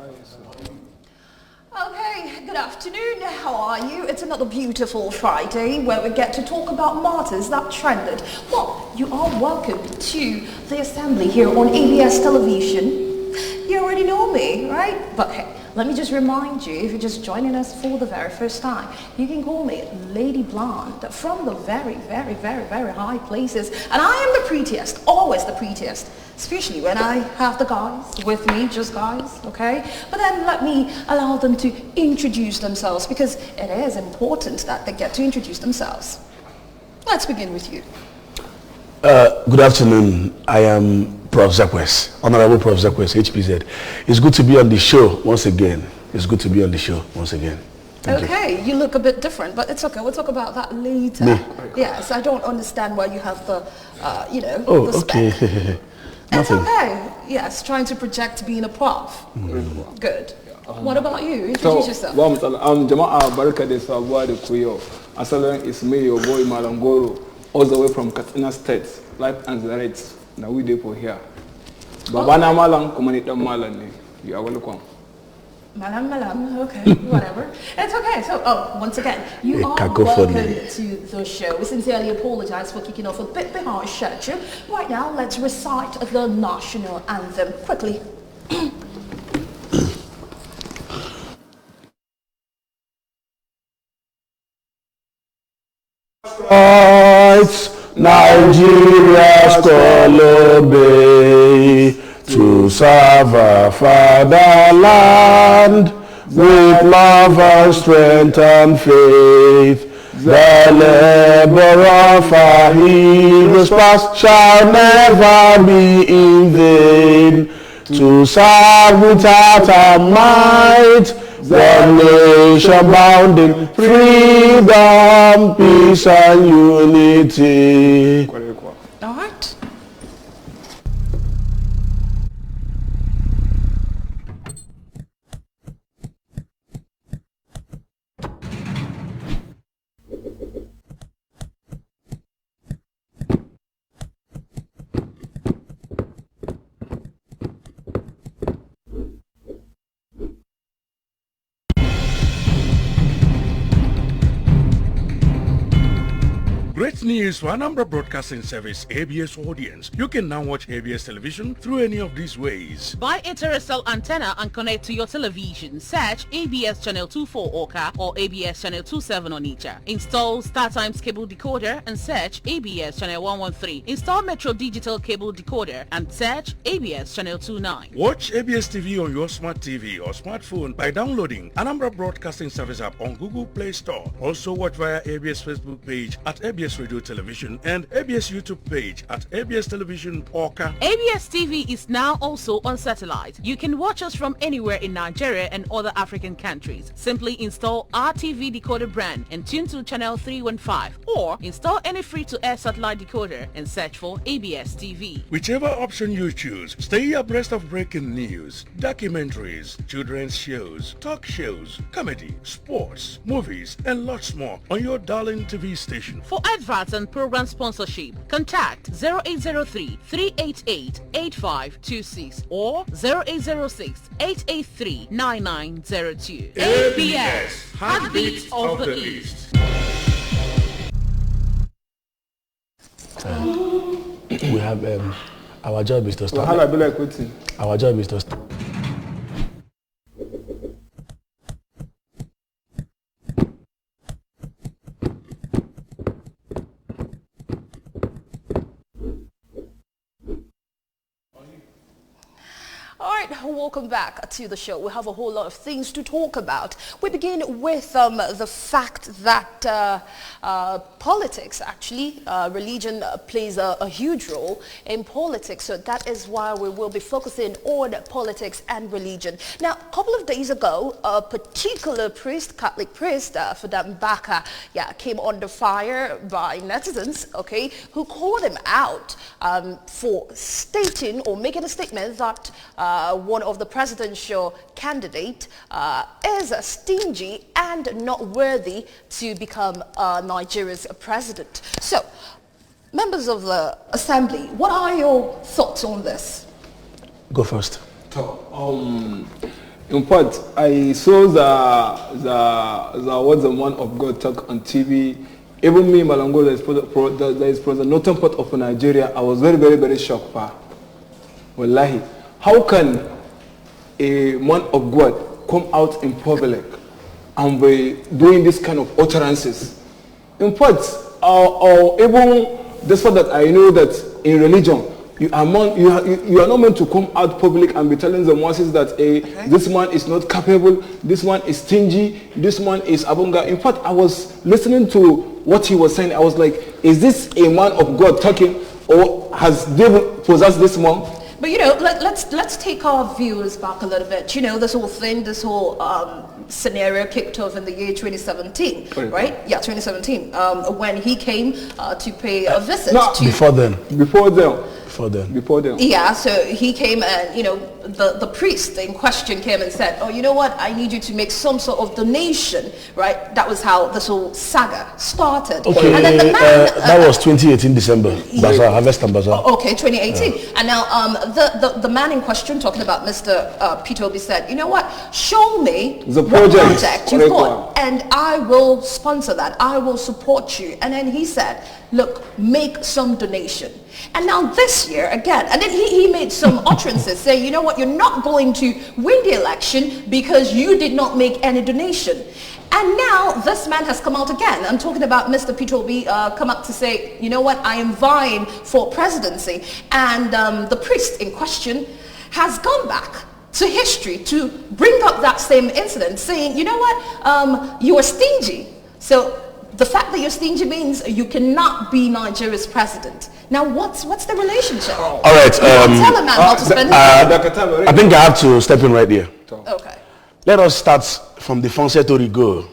Okay, good afternoon. How are you? It's another beautiful Friday where we get to talk about matters that trended. Well, you are welcome to the assembly here on ABS television. You already know me, right? But hey, let me just remind you, if you're just joining us for the very first time, you can call me Lady Blonde from the very, very, very, very high places. And I am the prettiest, always the prettiest. Especially when I have the guys with me, just guys, okay? But then let me allow them to introduce themselves because it is important that they get to introduce themselves. Let's begin with you. Good afternoon. I am Prof. Zakwes, Honorable Prof. Zakwes, HPZ. It's good to be on the show once again. It's good to be on the show once again. Thank you look a bit different, but it's okay. We'll talk about that later. Me? Yes, I don't understand why you have the, Oh, the spec. okay. It's okay. Yes, trying to project being a prof. Good. What about you? Introduce yourself. I'm Jama'a Baraka de Sabuwa de Kuyo. Asalan is me, your boy MALLAM GORO, all the way from Katsina State, life and direct. Now we there for here. Babana MALLAM, community MALLAM. You are welcome. MALLAM, okay, whatever. It's okay. So, once again, you are welcome to the show. We sincerely apologize for kicking off a bit behind schedule. Right now, let's recite the national anthem quickly. Nigeria's call obey to serve our fatherland with love and strength and faith. The labor of our heroes past shall never be in vain. To serve without our might, the nation bound in freedom, peace and unity. All right. Great news for Anambra Broadcasting Service ABS audience. You can now watch ABS television through any of these ways. Buy a terrestrial antenna and connect to your television. Search ABS Channel 24 Oka or ABS Channel 27 Onitsha. Install StarTimes cable decoder and search ABS Channel 113. Install Metro Digital cable decoder and search ABS Channel 29. Watch ABS TV on your smart TV or smartphone by downloading Anambra Broadcasting Service app on Google Play Store. Also watch via ABS Facebook page at ABS Radio Television and ABS YouTube page at ABS Television Oka. ABS TV is now also on satellite. You can watch us from anywhere in Nigeria and other African countries. Simply install our TV decoder brand and tune to channel 315 or install any free-to-air satellite decoder and search for ABS TV. Whichever option you choose, stay abreast of breaking news, documentaries, children's shows, talk shows, comedy, sports, movies, and lots more on your darling TV station. For adverts and program sponsorship, contact 0803-388-8526 or 0806-883-9902. ABS, Heartbeat of the East. We have our job is to start. Our job is to start. Welcome back to the show. We have a whole lot of things to talk about. We begin with the fact that politics, actually, religion plays a huge role in politics. So that is why we will be focusing on politics and religion. Now, a couple of days ago, a particular priest, Catholic priest, Fadam Baka, came under fire by netizens, okay, who called him out for stating or making a statement that one of the presidential candidate is stingy and not worthy to become Nigeria's president. So, members of the assembly, what are your thoughts on this? Go first. In fact, I saw the man of God talk on TV. Even me, Mallam Goro, that is from the northern part of Nigeria, I was very, very, very shocked. Wallahi, how can a man of God come out in public and be doing this kind of utterances? In fact, even despite that, I know that in religion, you are not meant to come out public and be telling the masses that this man is not capable, this man is stingy, this man is abunga. In fact, I was listening to what he was saying. I was like, is this a man of God talking, or has devil possessed this man? But let's take our viewers back a little bit. This whole thing, this whole scenario kicked off in the year 2017, right? Yeah, 2017, when he came to pay a visit. Before then. Yeah, so he came and, the priest in question came and said, oh, you know what, I need you to make some sort of donation, right? That was how this whole saga started. Okay, and then the man, that was 2018 December, Bazaar, Harvest and Bazaar. Okay, 2018. Yeah. And now the man in question, talking about Mr. Peter Obi, said, you know what, show me the project you've got, and I will sponsor that. I will support you. And then he said, look, make some donation. And now this year, again, and then he made some utterances saying, you know what, you're not going to win the election because you did not make any donation. And now this man has come out again. I'm talking about Mr. Peter Obi come up to say, you know what, I am vying for presidency. And the priest in question has gone back to history to bring up that same incident, saying, you know what, you are stingy. So the fact that you're stingy means you cannot be Nigeria's president. Now, what's the relationship? All right. Tell a man how to spend his money. I think I have to step in right here. Okay. Let us start from the Fonse to Rigo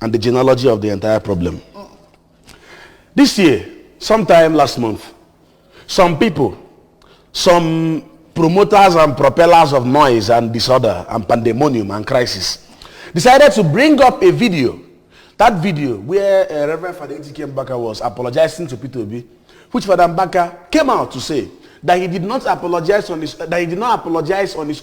and the genealogy of the entire problem. This year, sometime last month, some people, some promoters and propellers of noise and disorder and pandemonium and crisis decided to bring up a video. That video where Reverend Father Etienne Mbaka was apologizing to Peter Obi, which Father Mbaka came out to say that he did not apologize on his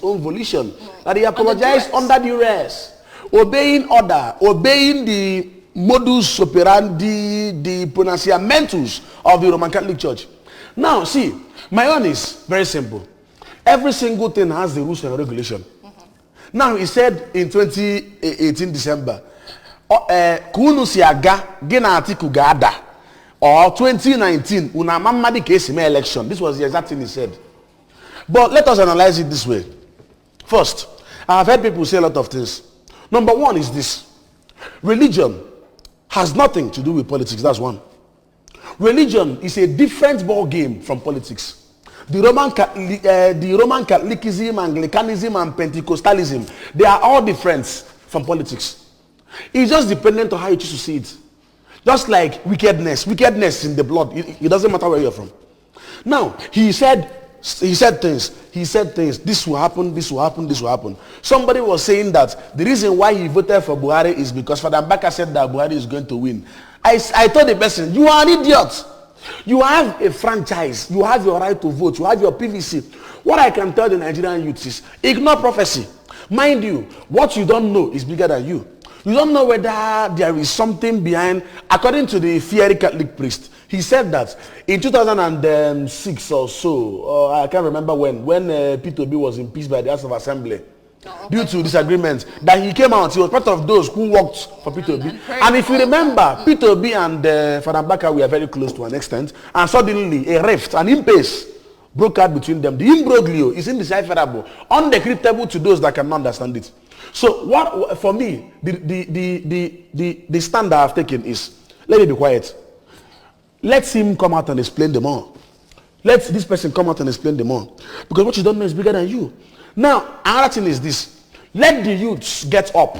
own volition, that he apologized under duress, obeying order, obeying the modus operandi, the pronunciamentos of the Roman Catholic Church. Now, see, my own is very simple. Every single thing has the rules and regulation. Now, he said in 2018 December, kunu si aga gina atiku gada, or 2019 una mamadi case election. This was the exact thing he said. But let us analyze it this way. First, I have heard people say a lot of things. Number one is this: religion has nothing to do with politics. That's one. Religion is a different ball game from politics. The Roman Catholicism, Anglicanism, and Pentecostalism, they are all different from politics. It's just dependent on how you choose to see it. Just like wickedness in the blood. It doesn't matter where you're from. Now, he said things. This will happen, this will happen, this will happen. Somebody was saying that the reason why he voted for Buhari is because Father Mbaka said that Buhari is going to win. I told the person, you are an idiot. You have a franchise. You have your right to vote. You have your PVC. What I can tell the Nigerian youths is ignore prophecy. Mind you, what you don't know is bigger than you. You don't know whether there is something behind. According to the fiery Catholic priest, he said that in 2006 or so, I can't remember when Peter Obi was impeached by the House of Assembly, due to disagreements, that he came out. He was part of those who worked for Peter Obi. And if you remember, Peter Obi and Father Mbaka were very close to an extent, and suddenly a rift, an impasse broke out between them. The imbroglio is indecipherable, undecryptable to those that cannot understand it. So what, for me, the stand that I've taken is, let me be quiet. Let him come out and explain them all. Let this person come out and explain them all. Because what you don't know is bigger than you. Now, another thing is this. Let the youths get up.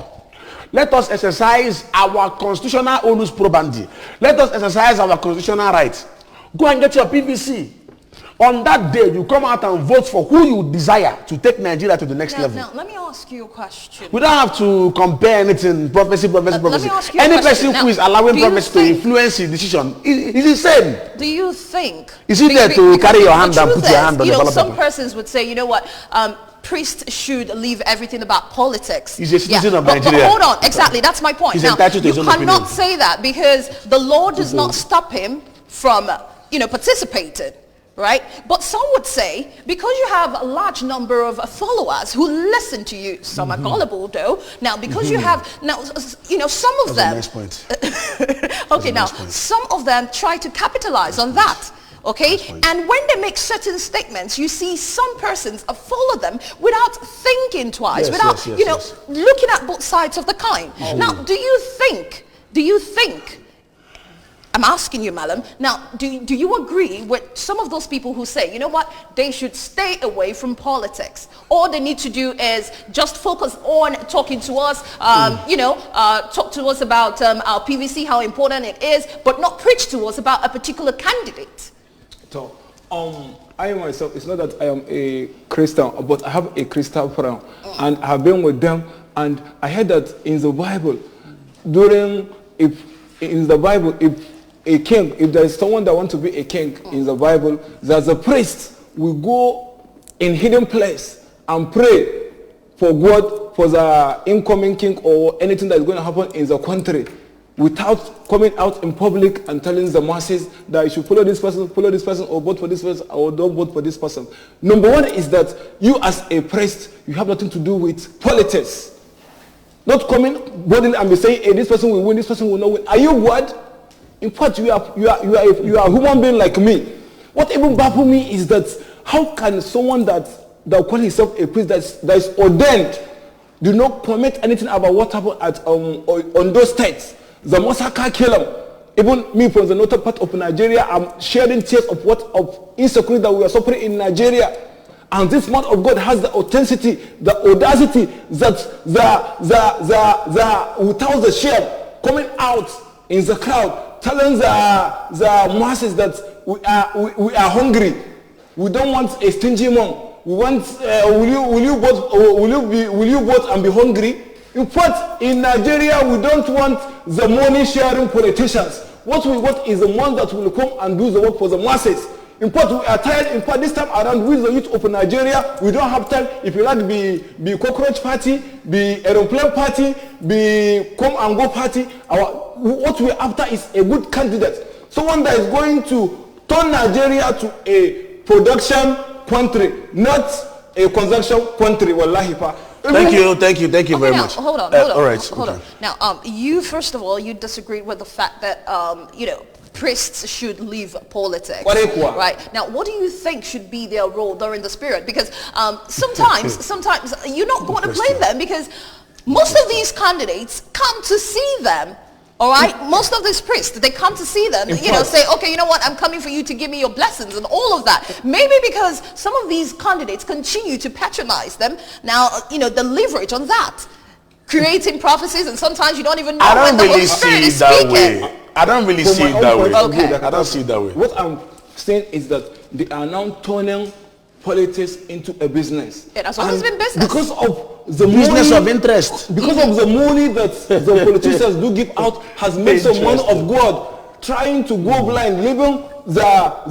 Let us exercise our constitutional onus probandi. Let us exercise our constitutional rights. Go and get your PVC. On that day, you come out and vote for who you desire to take Nigeria to the next level. Now, let me ask you a question. We don't have to compare anything, prophecy. Let me ask you Any a question. person who is allowing prophecy to influence his decision is insane. Do you think... Is it there to carry your hand and put your hand on the ballot some paper? persons would say, you know what, priests should leave everything about politics. He's a citizen of but Nigeria. hold on, exactly, that's my point. He's now, entitled to his own you cannot opinion. say that because the law does not stop him from, participating. Right? But some would say, because you have a large number of followers who listen to you, some are gullible though. Now, because you have, some of them. That's a nice point. Okay, now, nice point. some of them try to capitalize on that. Okay? And when they make certain statements, you see some persons follow them without thinking twice, without, looking at both sides of the coin. Now, do you think, I'm asking you, Mallam, now, do you agree with some of those people who say, you know what, they should stay away from politics? All they need to do is just focus on talking to us, talk to us about our PVC, how important it is, but not preach to us about a particular candidate. So, I myself, it's not that I am a Christian, but I have a Christian friend, and I have been with them, and I heard that in the Bible, if there is someone that wants to be a king in the Bible, there's a priest will go in hidden place and pray for God, for the incoming king or anything that is going to happen in the country, without coming out in public and telling the masses that you should follow this person, or vote for this person, or don't vote for this person. Number one is that you as a priest, you have nothing to do with politics. Not coming boldly and be saying, hey, this person will win, this person will not win. Are you God? In fact, you are a human being like me. What even baffles me is that how can someone that call himself a priest that is ordained do not permit anything about what happened on those states? The massacre killed them. Even me from the northern part of Nigeria, I'm sharing tears of insecurity that we are suffering in Nigeria. And this man of God has the authenticity, the audacity that without the shame coming out in the crowd, telling the masses that we are hungry. We don't want a stingy man. We want will you vote and be hungry? In fact, in Nigeria, we don't want the money sharing politicians. What we want is the one that will come and do the work for the masses. In fact, we are tired. In fact, this time around, with the youth of Nigeria, we don't have time. If you like to be cockroach party, be aeroplane party, be come and go party, what we are after is a good candidate. Someone that is going to turn Nigeria to a production country, not a consumption country. Wallahi pa. Thank you very much. Hold on. Now, you first of all, you disagree with the fact that priests should leave politics, right? Now, what do you think should be their role during the spirit? Because sometimes you're not going to blame them, because most of these candidates come to see them. All right, most of these priests, they come to see them, say, okay, you know what, I'm coming for you to give me your blessings and all of that. Maybe because some of these candidates continue to patronize them. Now, the leverage on that, creating prophecies, and sometimes you don't even know when the Holy Spirit is speaking. I don't really see it that way. Okay. I don't see it that way. What I'm saying is that they are now turning politics into a business. It has always been business. Because of the business of interest. Because of the money that the politicians do give out has made some man of God trying to go blind, leaving the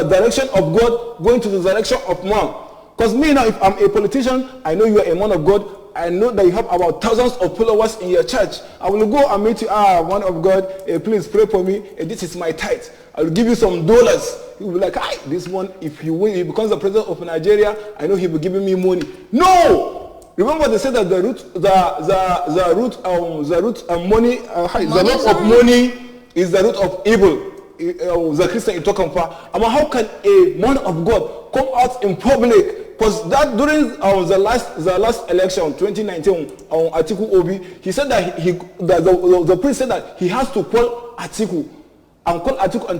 direction of God, going to the direction of man. Because me now, if I'm a politician, I know you are a man of God. I know that you have about thousands of followers in your church. I will go and meet you, man of God, please pray for me. This is my tithe. I will give you some dollars. You will be like, this one, if he becomes the president of Nigeria, I know he will be giving me money. No! Remember they said that the root of money is the root of evil. The Christian is talking about. How can a man of God come out in public? Because that during the last election, 2019, Atiku Obi, he said that the priest said that he has to call Atiku and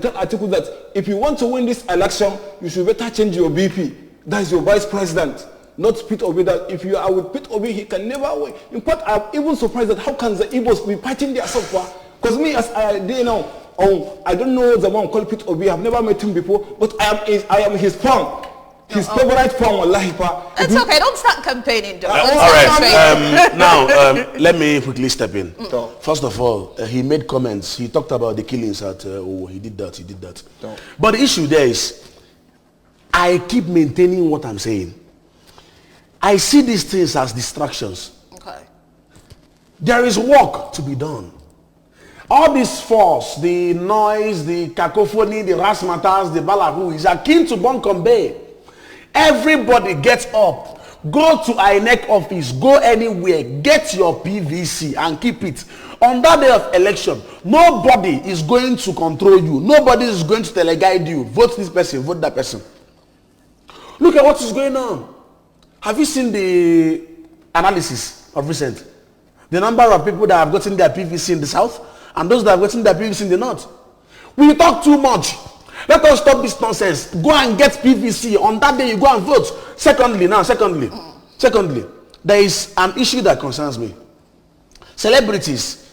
tell Atiku that if you want to win this election, you should better change your BP. That is your vice president, not Pete Obi. That if you are with Pete Obi, he can never win. In fact, I'm even surprised that how can the Igbos be fighting their self? Because me, as I know, I don't know the one called Pete Obi. I've never met him before, but I am his fan. His favorite fan, wallahi pa. It's okay, don't start campaigning, though. All right, now let me quickly step in. First of all, he made comments. He talked about the killings at, he did that. But the issue there is, I keep maintaining what I'm saying. I see these things as distractions. Okay. There is work to be done. All this force, the noise, the cacophony, the razzmatazz, the balahoo is akin to Buncombe Bay. Everybody gets up. Go to INEC office, go anywhere, get your PVC and keep it. On that day of election, nobody is going to control you. Nobody is going to teleguide you. Vote this person, vote that person. Look at what is going on. Have you seen the analysis of recent? The number of people that have gotten their PVC in the south and those that have gotten their PVC in the north. We talk too much. Let us stop this nonsense. Go and get PVC. On that day, you go and vote. Secondly, there is an issue that concerns me. Celebrities,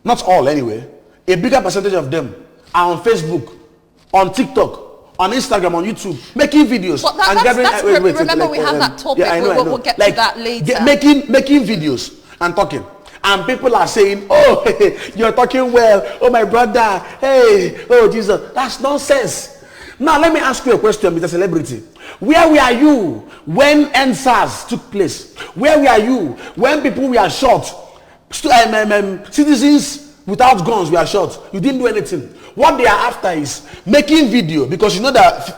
not all anyway, a bigger percentage of them are on Facebook, on TikTok, on Instagram, on YouTube, making videos. But remember we have that topic. Yeah, I know. We'll get to that later. Making videos and talking. And people are saying, oh, you're talking well. Oh, my brother. Hey, oh, Jesus. That's nonsense. Now, let me ask you a question, Mr. Celebrity. Where were you when NSAS took place? Where were you when people were shot? Citizens without guns were shot. You didn't do anything. What they are after is making video, because you know that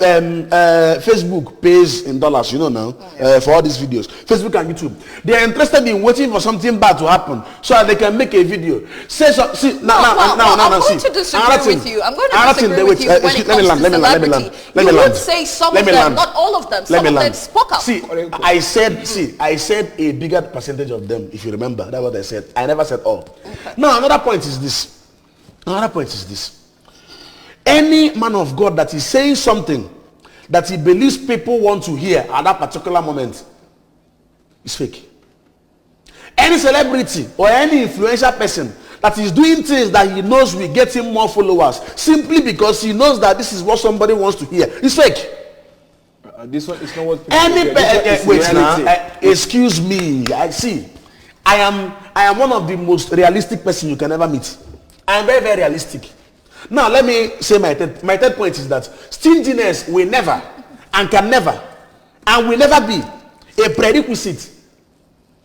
Facebook pays in dollars, you know now, for all these videos. Facebook and YouTube. They are interested in waiting for something bad to happen so that they can make a video. Say so. See, I'm going to disagree with you. I'm going to disagree with you when it comes to celebrity. You would say some of them, not all of them. Some of them spoke up. See, I said a bigger percentage of them, if you remember. That's what I said. I never said all. Okay. Now, another point is this. Any man of God that is saying something that he believes people want to hear at that particular moment is fake. Any celebrity or any influential person that is doing things that he knows will get him more followers simply because he knows that this is what somebody wants to hear is fake. This one is not what excuse me. I am one of the most realistic person you can ever meet. I am very, very realistic. Now, let me say my third point is that stinginess will never and can never and will never be a prerequisite,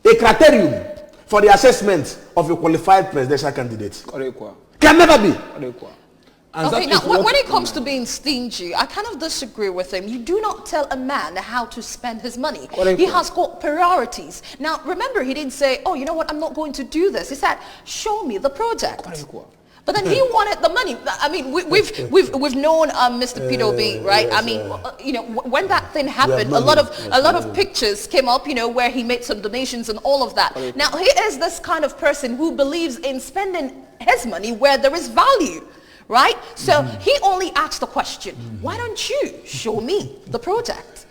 a criterion for the assessment of a qualified presidential candidate. Can never be. Okay, now when it comes to being stingy, I kind of disagree with him. You do not tell a man how to spend his money. He has got priorities. Now, remember, he didn't say, oh, you know what, I'm not going to do this. He said, show me the project. But then he wanted the money. I mean, we've known Mr. Peter Obi, right? I mean, you know, when that thing happened, a lot of pictures came up, you know, where he made some donations and all of that. Now, he is this kind of person who believes in spending his money where there is value, right? So he only asked the question, why don't you show me the project?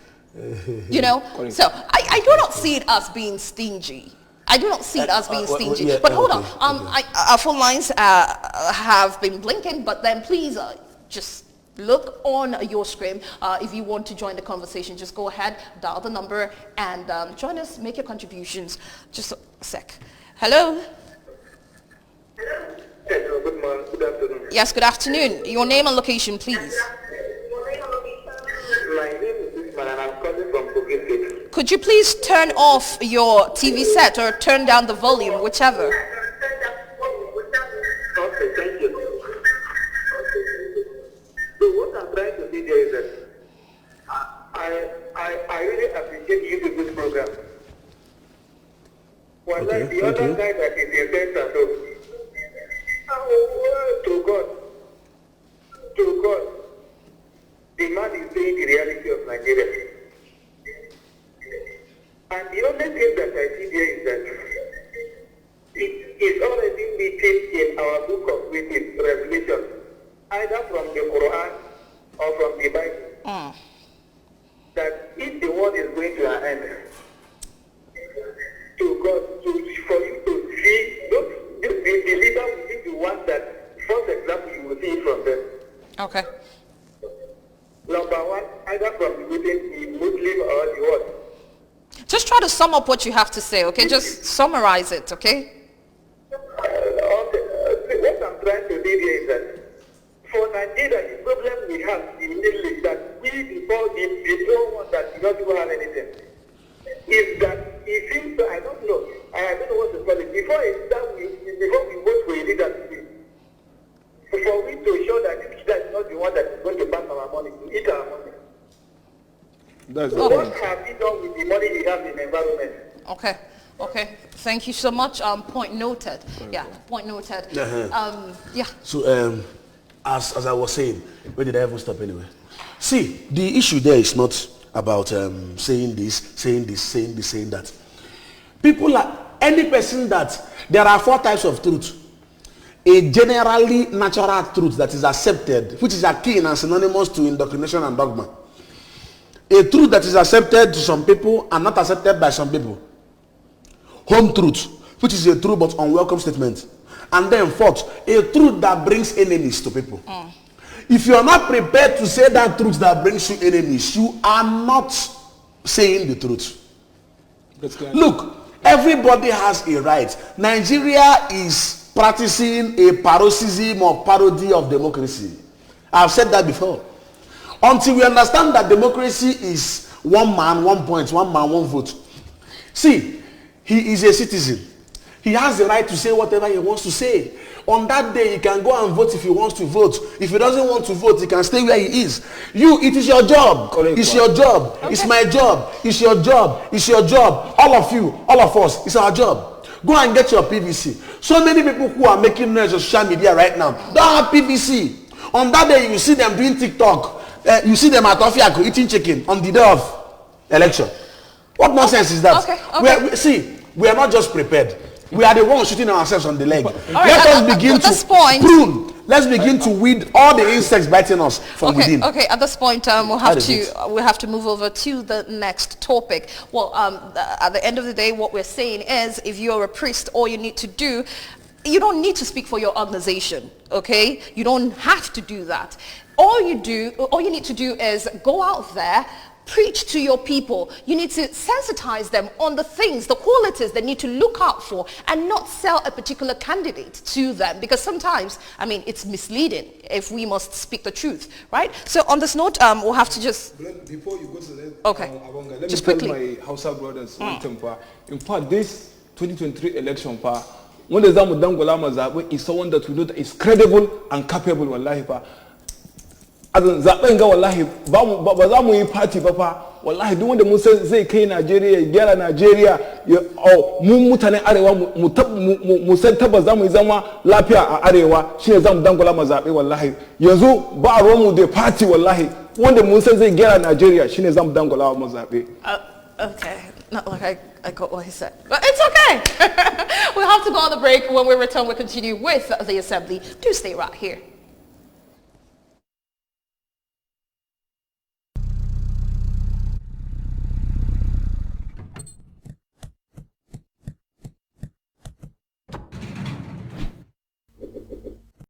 You know? So I do not see it as being stingy. I do not see it as being stingy. But hold on. Our phone lines have been blinking, but then please just look on your screen. If you want to join the conversation, just go ahead, dial the number, and join us, make your contributions. Just a sec. Hello? Hello, good morning. Good afternoon. Yes, good afternoon. Your name and location, please. My name is Usman and I'm calling from Kogi State. Could you please turn off your TV set or turn down the volume, whichever? Okay, thank you. So what I'm trying to say there is that I really appreciate you to this program. Well, Okay, like the other guy that is in center, to God, the man is saying the reality of Nigeria. And the only thing that I see there is that it is already written in our book of witness, Revelation, either from the Quran or from the Bible, that if the world is going to an end, to God, for you to see, the leader will be the one that, first example, you will see it from them. Okay. Number one, either from the Muslim or the world. Just try to sum up what you have to say, okay? Just summarize it, okay? What I'm trying to say here is that for Nigeria, the problem we have in the Middle East that we, the poor one that do not even have anything. is that it seems to, I don't know what to call it. Before we vote for a leader today, for we to show that this leader is not the one that is going to pass our money, to eat our money. That's So what have we done with the money we have in the environment? Okay. Okay. Thank you so much. Point noted. Yeah. Point noted. Yeah. So as I was saying, where did I even stop anyway? See, the issue there is not about saying this, saying that. People are any person that there are 4 types of truth. A generally natural truth that is accepted, which is akin and synonymous to indoctrination and dogma. A truth that is accepted to some people and not accepted by some people. Home truth, which is a true but unwelcome statement. And then 4th, a truth that brings enemies to people. If you are not prepared to say that truth that brings you enemies, you are not saying the truth. Look, everybody has a right. Nigeria is practicing a paroxysm or parody of democracy. I've said that before. Until we understand that democracy is one man, 1 point, 1 man, 1 vote. See, he is a citizen. He has the right to say whatever he wants to say. On that day, he can go and vote if he wants to vote. If he doesn't want to vote, he can stay where he is. It is your job. It's your job. Okay. It's my job. It's your job. It's your job. All of you, all of us, it's our job. Go and get your PVC. So many people who are making noise on social media right now don't have PVC. On that day, you see them doing TikTok. You see them at Ofiako eating chicken on the day of election. What nonsense is that? Okay. We are not just prepared. We are the ones shooting ourselves on the leg. Let us begin to prune. Let's begin to weed all the insects biting us from within. Okay. At this point, we'll have to move over to the next topic. Well, at the end of the day, what we're saying is, if you're a priest, all you need to do, you don't need to speak for your organization. Okay, you don't have to do that. All you need to do is go out there, preach to your people. You need to sensitize them on the things, the qualities they need to look out for, and not sell a particular candidate to them, because sometimes, it's misleading if we must speak the truth, right? So on this note, we'll have to just... Before you go to the... Okay. Let just me quickly. tell my Hausa brothers one thing, in fact, this 2023 election, when the Zamu Dangola Mazabe is someone that we know that is credible and capable, wallahi, azan zaben ga wallahi ba za mu yi party ba fa wallahi duk wanda mun san zai kai Najeriya ya gyara Najeriya mun mutanen arewa mu san tabbas za mu yi zama lafiya a arewa shine za mu dangula ma zabe wallahi yanzu ba a mu da party wallahi wanda mun san zai gyara Najeriya shine za mu dangula ma zabe. Okay, not like I got what he said, but it's okay. We'll have to go on the break. When we return, we'll continue with the assembly. Do stay right here.